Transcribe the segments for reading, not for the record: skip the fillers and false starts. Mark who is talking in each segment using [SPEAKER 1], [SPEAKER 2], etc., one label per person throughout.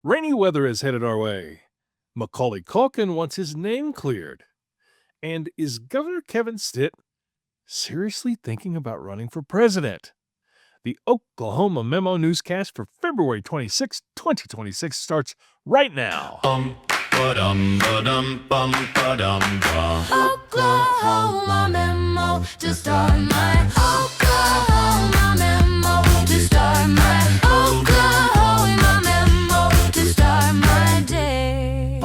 [SPEAKER 1] Rainy weather is headed our way. Macaulay Culkin wants his name cleared. And is Governor Kevin Stitt seriously thinking about running for president? The Oklahoma Memo Newscast for February 26, 2026 starts right now.
[SPEAKER 2] Oklahoma Memo to start my Oklahoma Memo to start my Oklahoma Memo to start my day.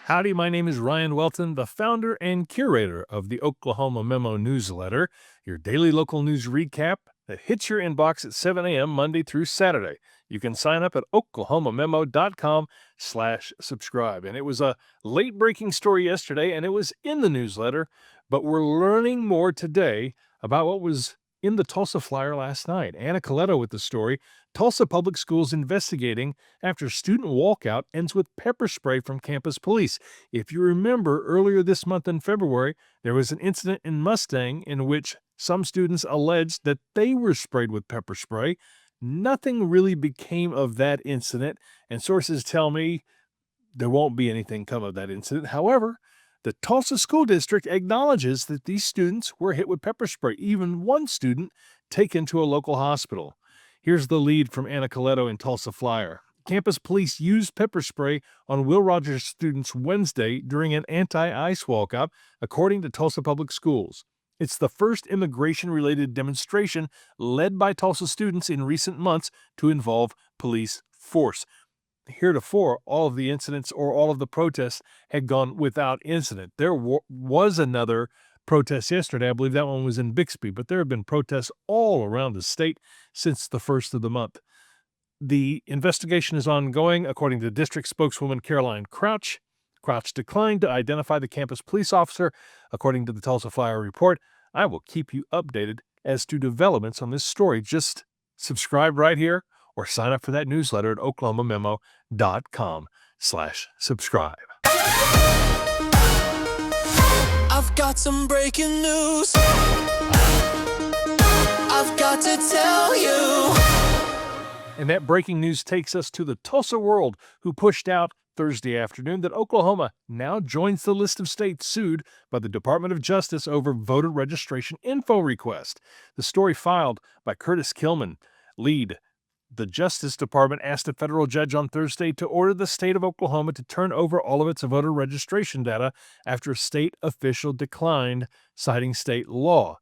[SPEAKER 1] Howdy, my name is Ryan Welton, the founder and curator of the Oklahoma Memo newsletter, your daily local news recap that hits your inbox at 7 a.m. Monday through Saturday. You can sign up at oklahomamemo.com/subscribe. And it was a late-breaking story yesterday, and it was in the newsletter, but we're learning more today about what was in the Tulsa Flyer last night. Anna Coletto with the story. Tulsa Public Schools investigating after student walkout ends with pepper spray from campus police. If you remember, earlier this month in February, there was an incident in Mustang in which some students alleged that they were sprayed with pepper spray. Nothing really became of that incident, and sources tell me there won't be anything come of that incident. However, the Tulsa School District acknowledges that these students were hit with pepper spray, even one student taken to a local hospital. Here's the lead from Anna Coletto in Tulsa Flyer. Campus police used pepper spray on Will Rogers students Wednesday during an anti-ICE walkout, according to Tulsa Public Schools. It's the first immigration-related demonstration led by Tulsa students in recent months to involve police force. Heretofore, all of the incidents or all of the protests had gone without incident. There was another protest yesterday. I believe that one was in Bixby, but there have been protests all around the state since the first of the month. The investigation is ongoing, according to district spokeswoman Caroline Crouch. Crouch declined to identify the campus police officer, according to the Tulsa Flyer report. I will keep you updated as to developments on this story. Just subscribe right here or sign up for that newsletter at oklahomamemo.com/subscribe.
[SPEAKER 3] I've got some breaking news I've got to tell you.
[SPEAKER 1] And that breaking news takes us to the Tulsa World, who pushed out Thursday afternoon that Oklahoma now joins the list of states sued by the Department of Justice over voter registration info request. The story filed by Curtis Kilman, lead. The Justice Department asked a federal judge on Thursday to order the state of Oklahoma to turn over all of its voter registration data after a state official declined, citing state law.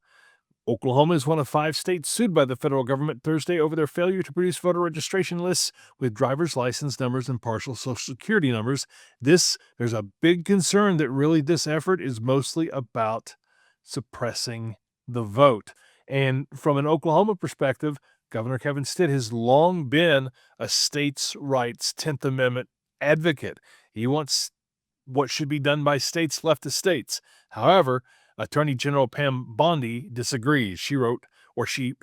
[SPEAKER 1] Oklahoma is one of 5 states sued by the federal government Thursday over their failure to produce voter registration lists with driver's license numbers and partial Social Security numbers. There's a big concern that really this effort is mostly about suppressing the vote. And from an Oklahoma perspective, Governor Kevin Stitt has long been a states' rights 10th Amendment advocate. He wants what should be done by states left to states. However, Attorney General Pam Bondi disagrees. She wrote, or she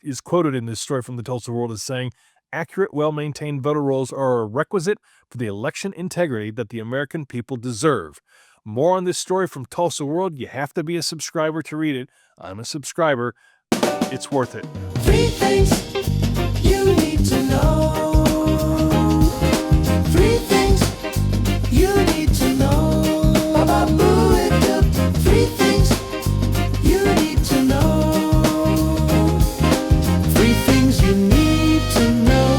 [SPEAKER 1] is quoted in this story from the Tulsa World as saying, "Accurate, well-maintained voter rolls are a requisite for the election integrity that the American people deserve." More on this story from Tulsa World. You have to be a subscriber to read it. I'm a subscriber. It's worth it.
[SPEAKER 3] 3 things you need to know. 3 things you need to know. Ba-ba-boo it up. 3 things you need to know. 3 things you need to know.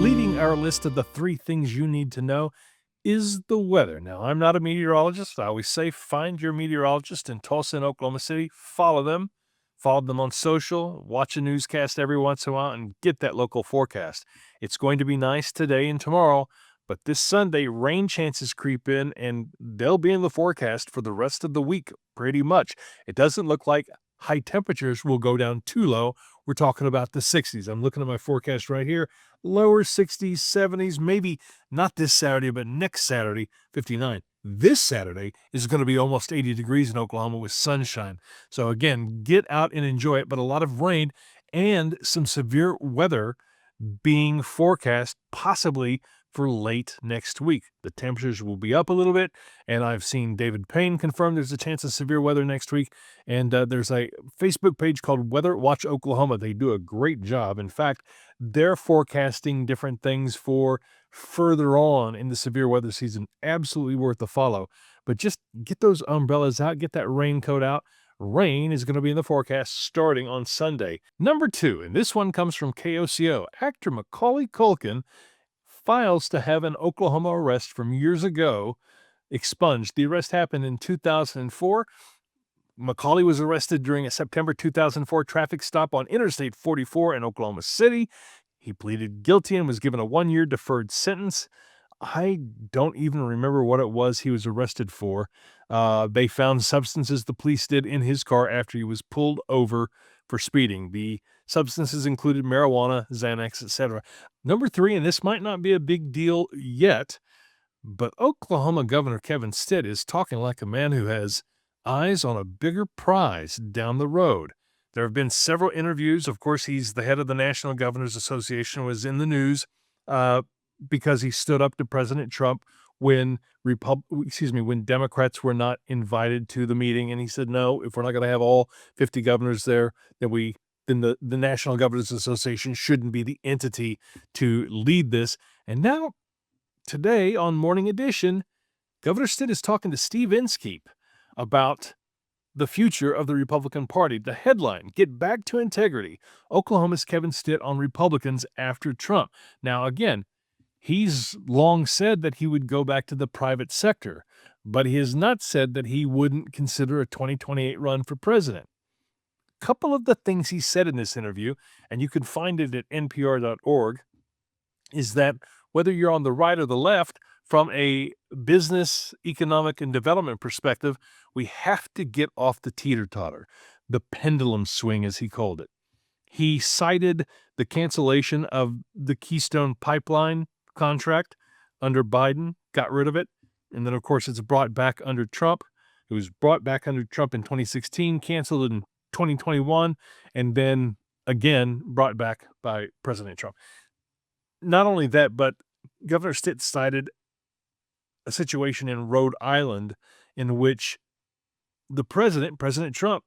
[SPEAKER 1] Leading our list of the 3 things you need to know is the weather. Now, I'm not a meteorologist. I always say find your meteorologist in Tulsa and Oklahoma City. Follow them on social, watch a newscast every once in a while, and get that local forecast. It's going to be nice today and tomorrow, but this Sunday, rain chances creep in, and they'll be in the forecast for the rest of the week pretty much. It doesn't look like high temperatures will go down too low. We're talking about the 60s. I'm looking at my forecast right here. Lower 60s, 70s, maybe not this Saturday, but next Saturday, 59. This Saturday is going to be almost 80 degrees in Oklahoma with sunshine. So again, get out and enjoy it, but a lot of rain and some severe weather being forecast possibly for late next week. The temperatures will be up a little bit, and I've seen David Payne confirm there's a chance of severe weather next week. And there's a Facebook page called Weather Watch Oklahoma. They do a great job. In fact, they're forecasting different things for further on in the severe weather season. Absolutely worth a follow. But just get those umbrellas out, get that raincoat out. Rain is going to be in the forecast starting on Sunday. Number 2, and this one comes from KOCO. Actor Macaulay Culkin files to have an Oklahoma arrest from years ago expunged. The arrest happened in 2004. Macaulay was arrested during a September 2004 traffic stop on Interstate 44 in Oklahoma City. He pleaded guilty and was given a 1-year deferred sentence. I don't even remember what it was he was arrested for. They found substances, the police did, in his car after he was pulled over for speeding. The substances included marijuana, Xanax, etc. Number 3, and this might not be a big deal yet, but Oklahoma Governor Kevin Stitt is talking like a man who has eyes on a bigger prize down the road. There have been several interviews. Of course, he's the head of the National Governors Association, was in the news because he stood up to President Trump when Democrats were not invited to the meeting. And he said, no, if we're not going to have all 50 governors there, then the National Governors Association shouldn't be the entity to lead this. And now, today on Morning Edition, Governor Stitt is talking to Steve Inskeep about the future of the Republican Party. The headline, Get Back to Integrity. Oklahoma's Kevin Stitt on Republicans after Trump. Now, again, he's long said that he would go back to the private sector, but he has not said that he wouldn't consider a 2028 run for president. A couple of the things he said in this interview, and you can find it at npr.org, is that whether you're on the right or the left, from a business, economic, and development perspective, we have to get off the teeter-totter, the pendulum swing, as he called it. He cited the cancellation of the Keystone Pipeline contract under Biden, got rid of it, and then, of course, it's brought back under Trump. It was brought back under Trump in 2016, canceled in 2021, and then again brought back by President Trump. Not only that, but Governor Stitt cited a situation in Rhode Island in which the President Trump,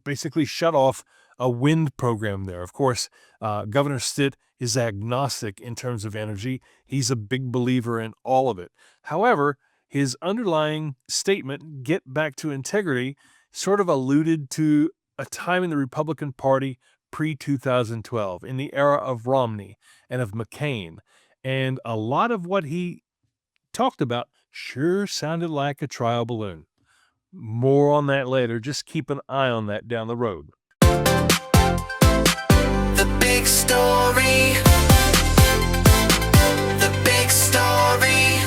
[SPEAKER 1] basically shut off a wind program there. Of course, Governor Stitt is agnostic in terms of energy. He's a big believer in all of it. However, his underlying statement, Get Back to Integrity, sort of alluded to a time in the Republican Party pre-2012, in the era of Romney and of McCain. And a lot of what he talked about sure sounded like a trial balloon. More on that later. Just keep an eye on that down the road.
[SPEAKER 3] The big story. The big story.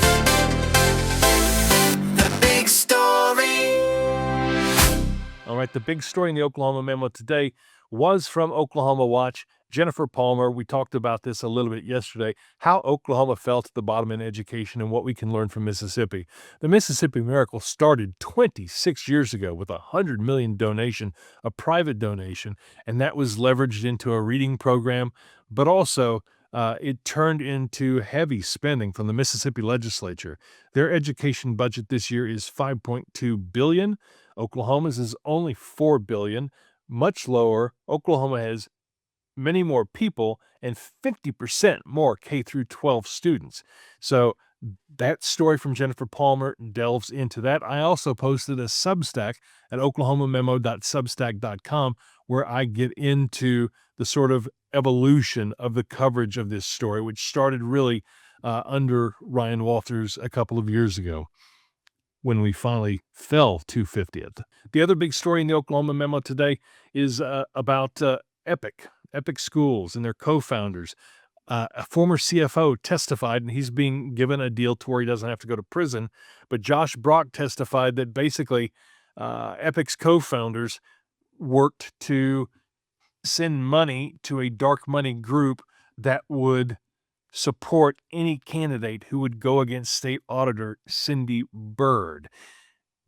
[SPEAKER 3] The big story.
[SPEAKER 1] All right, the big story in the Oklahoma Memo today was from Oklahoma Watch. Jennifer Palmer, we talked about this a little bit yesterday, how Oklahoma fell to the bottom in education and what we can learn from Mississippi. The Mississippi Miracle started 26 years ago with a $100 million donation, a private donation, and that was leveraged into a reading program, but also it turned into heavy spending from the Mississippi legislature. Their education budget this year is $5.2 billion. Oklahoma's is only $4 billion, much lower. Oklahoma has many more people and 50% more K through 12 students. So that story from Jennifer Palmer delves into that. I also posted a Substack at oklahomamemo.substack.com where I get into the sort of evolution of the coverage of this story, which started really under Ryan Walters a couple of years ago, when we finally fell to 50th. The other big story in the Oklahoma Memo today is about Epic Schools and their co-founders. A former CFO testified, and he's being given a deal to where he doesn't have to go to prison. But Josh Brock testified that basically Epic's co-founders worked to send money to a dark money group that would support any candidate who would go against State Auditor Cindy Byrd.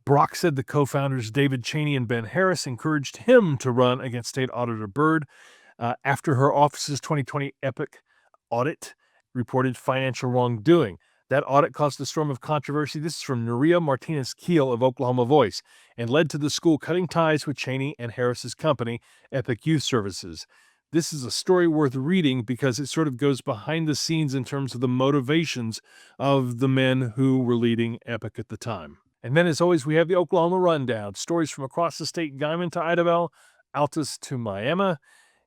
[SPEAKER 1] Brock said the co-founders David Cheney and Ben Harris encouraged him to run against State Auditor Byrd after her office's 2020 Epic audit. reported financial wrongdoing. That audit caused a storm of controversy. This is from Nuria Martinez-Keel of Oklahoma Voice, and led to the school cutting ties with Cheney and Harris's company, Epic Youth Services. This is a story worth reading because it sort of goes behind the scenes in terms of the motivations of the men who were leading Epic at the time. And then, as always, we have the Oklahoma Rundown, stories from across the state, Guymon to Idabel, Altus to Miami.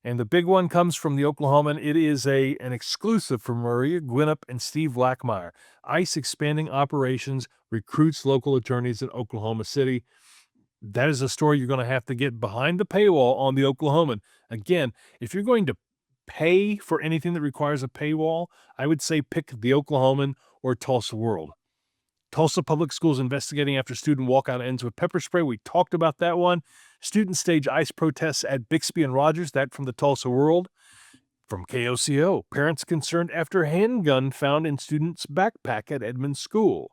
[SPEAKER 1] And the big one comes from the Oklahoman. It is an exclusive from Maria Gwinnett and Steve Blackmeyer. ICE expanding operations, recruits local attorneys in Oklahoma City. That is a story you're going to have to get behind the paywall on the Oklahoman. Again, if you're going to pay for anything that requires a paywall, I would say pick the Oklahoman or Tulsa World. Tulsa Public Schools investigating after student walkout ends with pepper spray. We talked about that one. Students stage ICE protests at Bixby and Rogers. That from the Tulsa World. From KOCO, parents concerned after handgun found in student's backpack at Edmond School.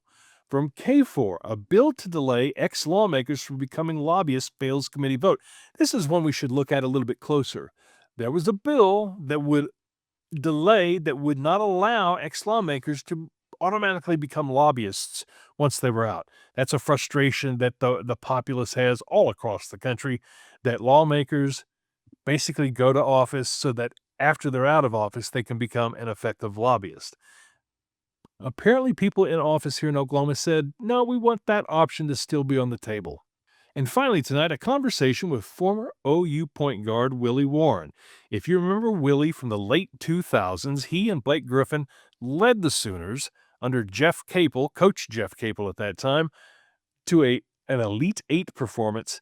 [SPEAKER 1] From K4, a bill to delay ex-lawmakers from becoming lobbyists fails committee vote. This is one we should look at a little bit closer. There was a bill that would delay, that would not allow ex-lawmakers to automatically become lobbyists once they were out. That's a frustration that the populace has all across the country, that lawmakers basically go to office so that after they're out of office, they can become an effective lobbyist. Apparently, people in office here in Oklahoma said, no, we want that option to still be on the table. And finally tonight, a conversation with former OU point guard Willie Warren. If you remember Willie from the late 2000s, he and Blake Griffin led the Sooners under Jeff Capel, Coach Jeff Capel at that time, to an Elite Eight performance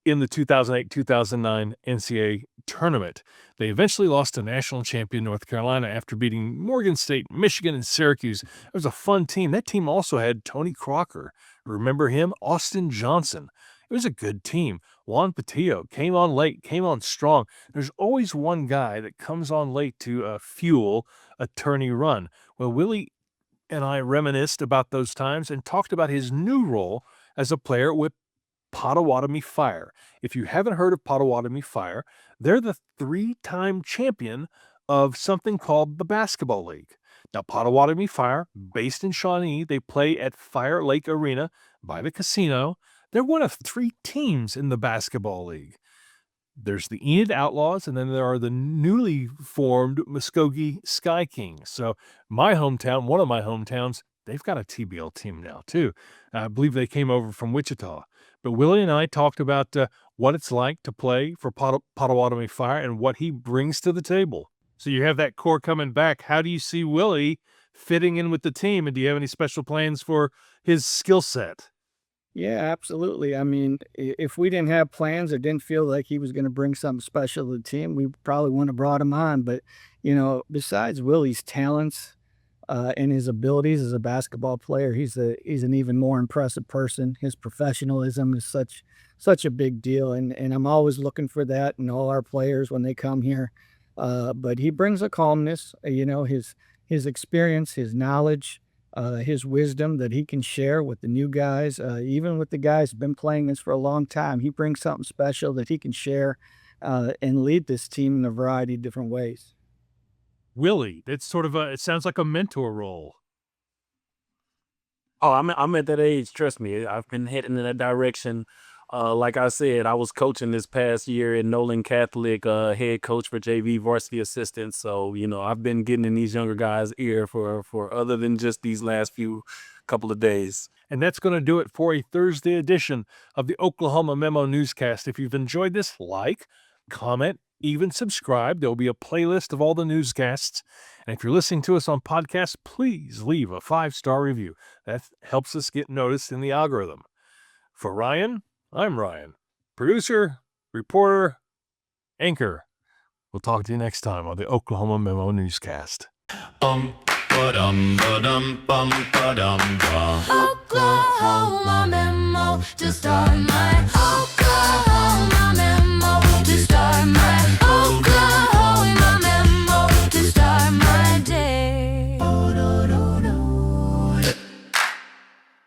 [SPEAKER 1] in the 2008-2009 NCAA tournament. They eventually lost to national champion North Carolina after beating Morgan State, Michigan, and Syracuse. It was a fun team. That team also had Tony Crocker. Remember him? Austin Johnson. It was a good team. Juan Patillo came on late, came on strong. There's always one guy that comes on late to fuel a tourney run. Well, Willie and I reminisced about those times and talked about his new role as a player with Potawatomi Fire. If you haven't heard of Potawatomi Fire, they're the 3-time champion of something called the Basketball League. Now, Potawatomi Fire, based in Shawnee, they play at Fire Lake Arena by the casino. They're one of 3 teams in the Basketball League. There's the Enid Outlaws, and then there are the newly formed Muskogee Sky Kings. So my hometown, one of my hometowns, they've got a TBL team now too. I believe they came over from Wichita. But Willie and I talked about what it's like to play for Potawatomi Fire and what he brings to the table. So you have that core coming back. How do you see Willie fitting in with the team? And do you have any special plans for his skill set?
[SPEAKER 4] Yeah, absolutely. I mean, if we didn't have plans or didn't feel like he was going to bring something special to the team, we probably wouldn't have brought him on. But, besides Willie's talents and his abilities as a basketball player, he's an even more impressive person. His professionalism is such a big deal. And I'm always looking for that in all our players when they come here. But he brings a calmness, his experience, his knowledge, his wisdom that he can share with the new guys, even with the guys who've been playing this for a long time. He brings something special that he can share and lead this team in a variety of different ways.
[SPEAKER 1] Willie, it's sort of it sounds like a mentor role.
[SPEAKER 5] Oh, I'm at that age. Trust me, I've been heading in that direction. Like I said, I was coaching this past year at Nolan Catholic, head coach for JV varsity assistants. So, I've been getting in these younger guys' ear for other than just these last couple of days.
[SPEAKER 1] And that's going to do it for a Thursday edition of the Oklahoma Memo Newscast. If you've enjoyed this, like, comment, even subscribe. There'll be a playlist of all the newscasts. And if you're listening to us on podcast, please leave a 5-star review. That helps us get noticed in the algorithm. For Ryan, I'm Ryan, producer, reporter, anchor. We'll talk to you next time on the Oklahoma Memo Newscast.
[SPEAKER 2] Oklahoma Memo to start my Oklahoma